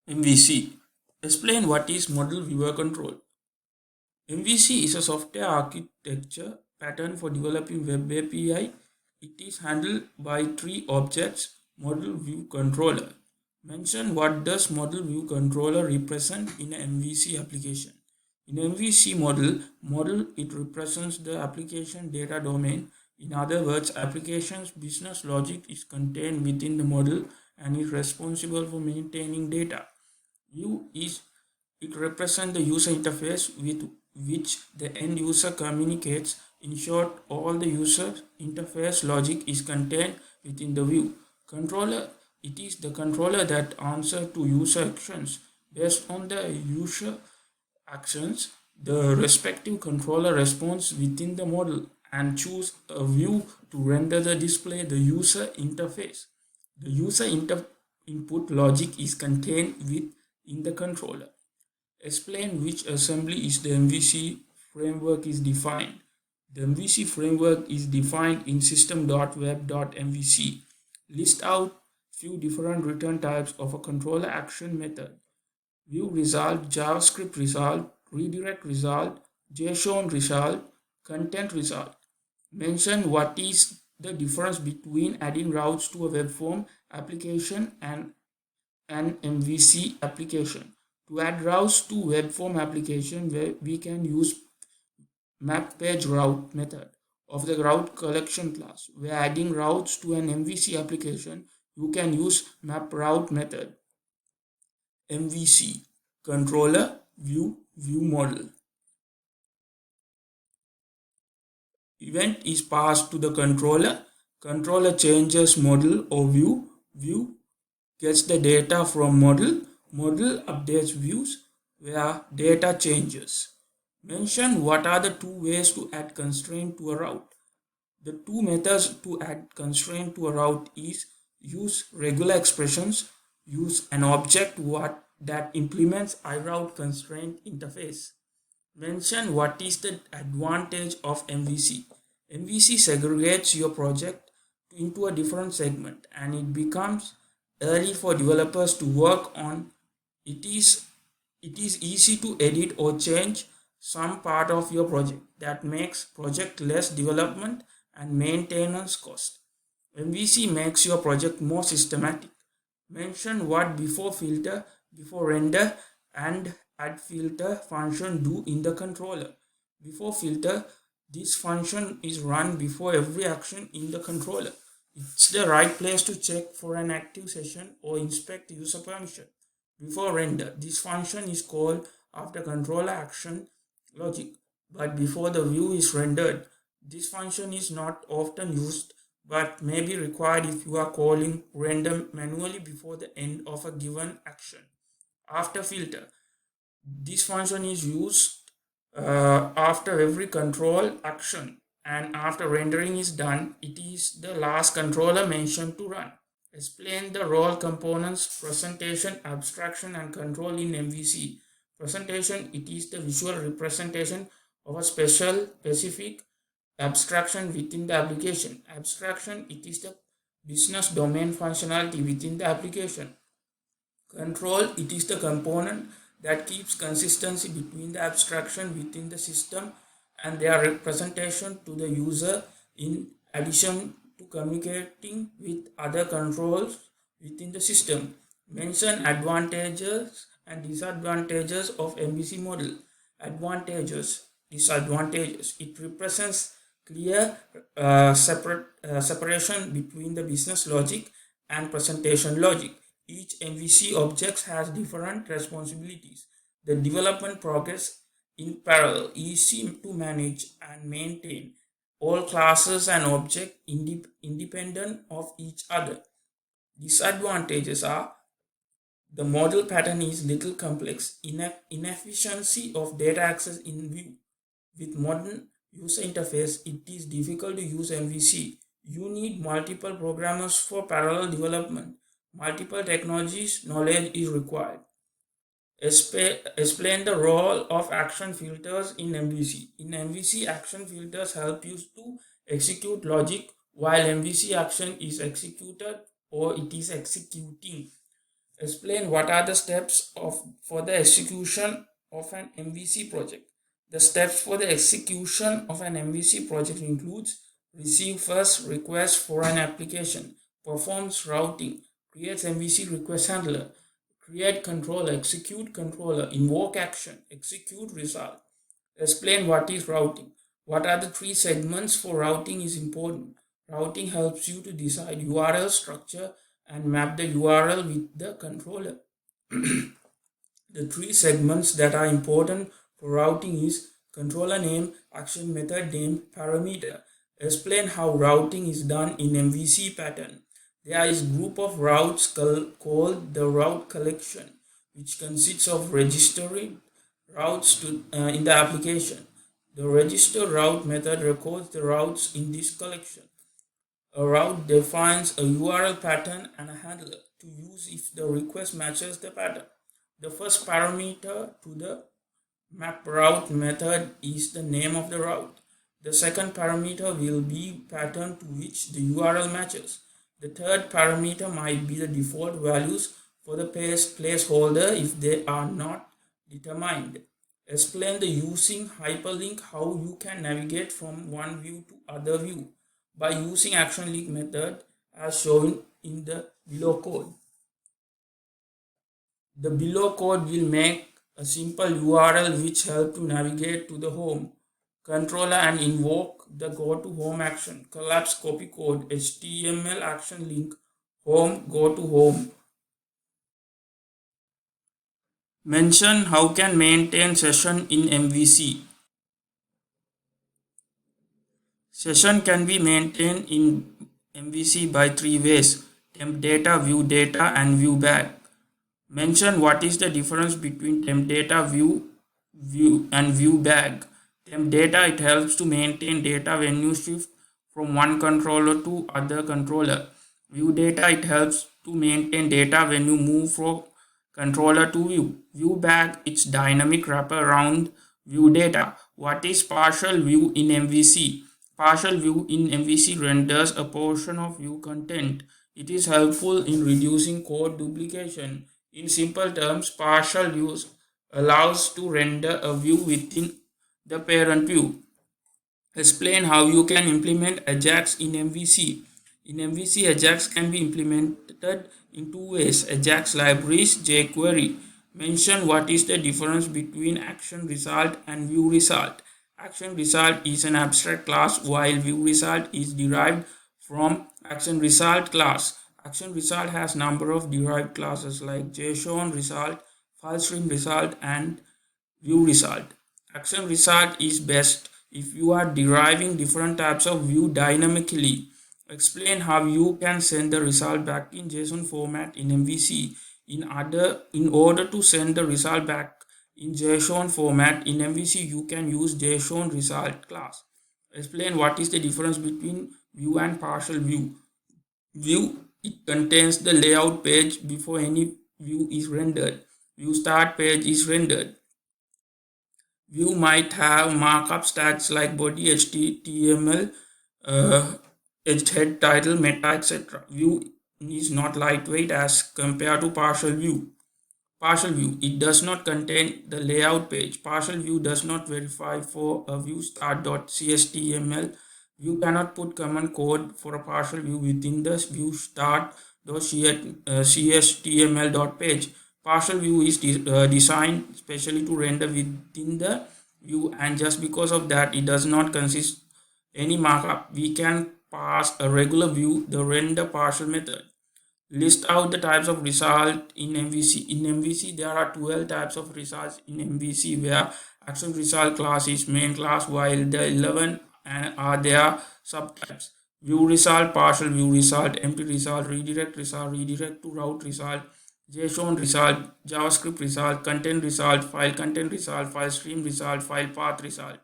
MVC. Explain what is Model Viewer Control. MVC is a software architecture pattern for developing web API. It is handled by three objects: Model View Controller. Mention what does Model View Controller represent in an MVC application. In MVC model it represents the application data domain. In other words, application's business logic is contained within the model and is responsible for maintaining data. View is it represents the user interface with which the end user communicates. In short, all the user interface logic is contained within the view. Controller it is the controller that answers to user actions. Based on the user actions, the respective controller responds within the model and choose a view to render the display the user interface. The user input logic is contained within the controller. Explain which assembly is the MVC framework is defined. The MVC framework is defined in system.web.mvc. List out few different return types of a controller action method: view result, JavaScript result, redirect result, JSON result, content result. Mention what is the difference between adding routes to a web form application and an MVC application. To add routes to web form application, we can use map page route method of the route collection class. Where adding routes to an MVC application, you can use map route method. MVC controller view model. Event is passed to the controller. Controller changes model or view. View gets the data from model. Model updates views where data changes. Mention what are the two ways to add constraint to a route. The two methods to add constraint to a route is use regular expressions, use an object that implements iRoute constraint interface. Mention what is the advantage of MVC. MVC segregates your project into a different segment and it becomes early for developers to work on. It is easy to edit or change some part of your project. That makes project less development and maintenance cost. MVC makes your project more systematic. Mention what before filter, before render, and add filter function do in the controller. Before filter, this function is run before every action in the controller. It's the right place to check for an active session or inspect user permission. Before render, this function is called after controller action logic, but before the view is rendered. This function is not often used but may be required if you are calling render manually before the end of a given action. After filter, this function is used after every control action, and after rendering is done, it is the last controller mentioned to run. Explain the role components, presentation, abstraction, and control in MVC. Presentation, it is the visual representation of a specific abstraction within the application. Abstraction, it is the business domain functionality within the application. Control, it is the component that keeps consistency between the abstraction within the system and their representation to the user, in addition to communicating with other controls within the system. Mention advantages and disadvantages of MVC model. Advantages, disadvantages. It represents clear separation between the business logic and presentation logic. Each MVC object has different responsibilities. The development progress in parallel, easy to manage and maintain. All classes and objects independent of each other. Disadvantages are the model pattern is little complex, inefficiency of data access in view. With modern user interface, it is difficult to use MVC. You need multiple programmers for parallel development. Multiple technologies knowledge is required. Explain the role of action filters in MVC. In MVC, action filters help you to execute logic while MVC action is executed or it is executing. Explain what are the steps for the execution of an MVC project. The steps for the execution of an MVC project includes receive first request for an application, performs routing, creates MVC request handler, create controller, execute controller, invoke action, execute result. Explain what is routing. What are the three segments for routing is important. Routing helps you to decide URL structure and map the URL with the controller. The three segments that are important for routing is controller name, action method name, parameter. Explain how routing is done in MVC pattern. There is group of routes called the route collection, which consists of registering routes in the application. The register route method records the routes in this collection. A route defines a URL pattern and a handler to use if the request matches the pattern. The first parameter to the map route method is the name of the route. The second parameter will be pattern to which the URL matches. The third parameter might be the default values for the placeholder if they are not determined. Explain the using hyperlink how you can navigate from one view to other view by using action link method as shown in the below code. The below code will make a simple URL which help to navigate to the home controller and invoke the go to home action, collapse copy code, HTML action link, home, go to home. Mention how can maintain session in MVC. Session can be maintained in MVC by three ways: temp data, view data, and view bag. Mention what is the difference between temp data, view and view bag. Temp data, it helps to maintain data when you shift from one controller to other controller. View data, it helps to maintain data when you move from controller to view. View bag, it's dynamic wrapper around view data. What is partial view in MVC? Partial view in MVC renders a portion of view content. It is helpful in reducing code duplication. In simple terms, partial views allows to render a view within the parent view. Explain how you can implement Ajax in MVC. In MVC, Ajax can be implemented in two ways: Ajax libraries, jQuery. Mention what is the difference between action result and view result. Action result is an abstract class while view result is derived from action result class. Action result has number of derived classes like JSON result, file stream result, and view result. Action result is best if you are deriving different types of view dynamically. Explain how you can send the result back in JSON format in MVC. In order to send the result back in JSON format in MVC, you can use JSON result class. Explain what is the difference between view and partial view. View, it contains the layout page before any view is rendered. View start page is rendered. View might have markup tags like body, HTML, head, title, meta, etc. View is not lightweight as compared to partial view. Partial view, it does not contain the layout page. Partial view does not verify for a view start.cshtml. You cannot put common code for a partial view within the view start.cshtml.page. Partial view is designed specially to render within the view, and just because of that, it does not consist any markup. We can pass a regular view the render partial method. List out the types of result in MVC. In MVC, there are 12 types of results in MVC, where action result class is main class, while the 11 are their subtypes: view result, partial view result, empty result, redirect to route result, JSON result, JavaScript result, content result, file content result, file stream result, file path result.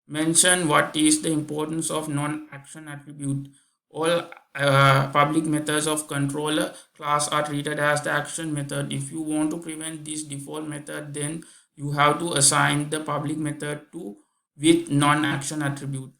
Mention what is the importance of non-action attribute. All public methods of controller class are treated as the action method. If you want to prevent this default method, then you have to assign the public method to with non-action attribute.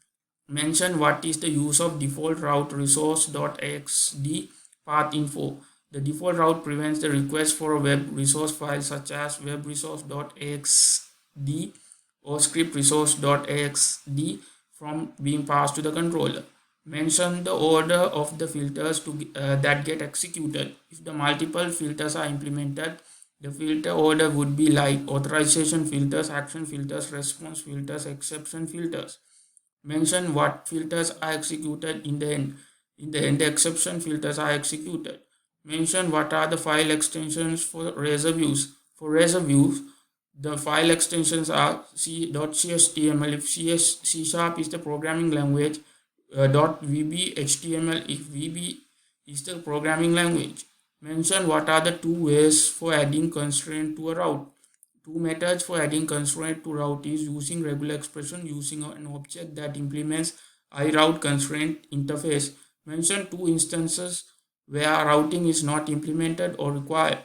Mention what is the use of default route resource.xd path info. The default route prevents the request for a web resource file such as webresource.axd or scriptresource.axd from being passed to the controller. Mention the order of the filters that get executed. If the multiple filters are implemented, the filter order would be like authorization filters, action filters, response filters, exception filters. Mention what filters are executed in the end. In the end, exception filters are executed. Mention what are the file extensions for Razor views. For Razor views, the file extensions are .chtml if C# is the programming language, .vb HTML if VB is the programming language. Mention what are the two ways for adding constraint to a route. Two methods for adding constraint to route is using regular expression using an object that implements iRoute constraint interface. Mention two instances where routing is not implemented or required.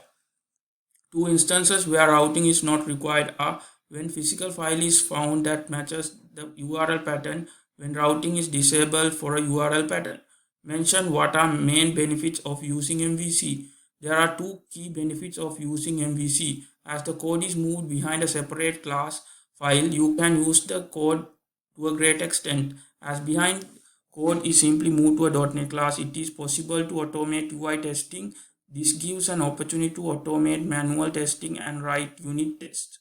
Two instances where routing is not required are when physical file is found that matches the URL pattern, when routing is disabled for a URL pattern. Mention what are main benefits of using MVC. There are two key benefits of using MVC. As the code is moved behind a separate class file, you can use the code to a great extent. As behind code is simply moved to a .NET class, it is possible to automate UI testing. This gives an opportunity to automate manual testing and write unit tests.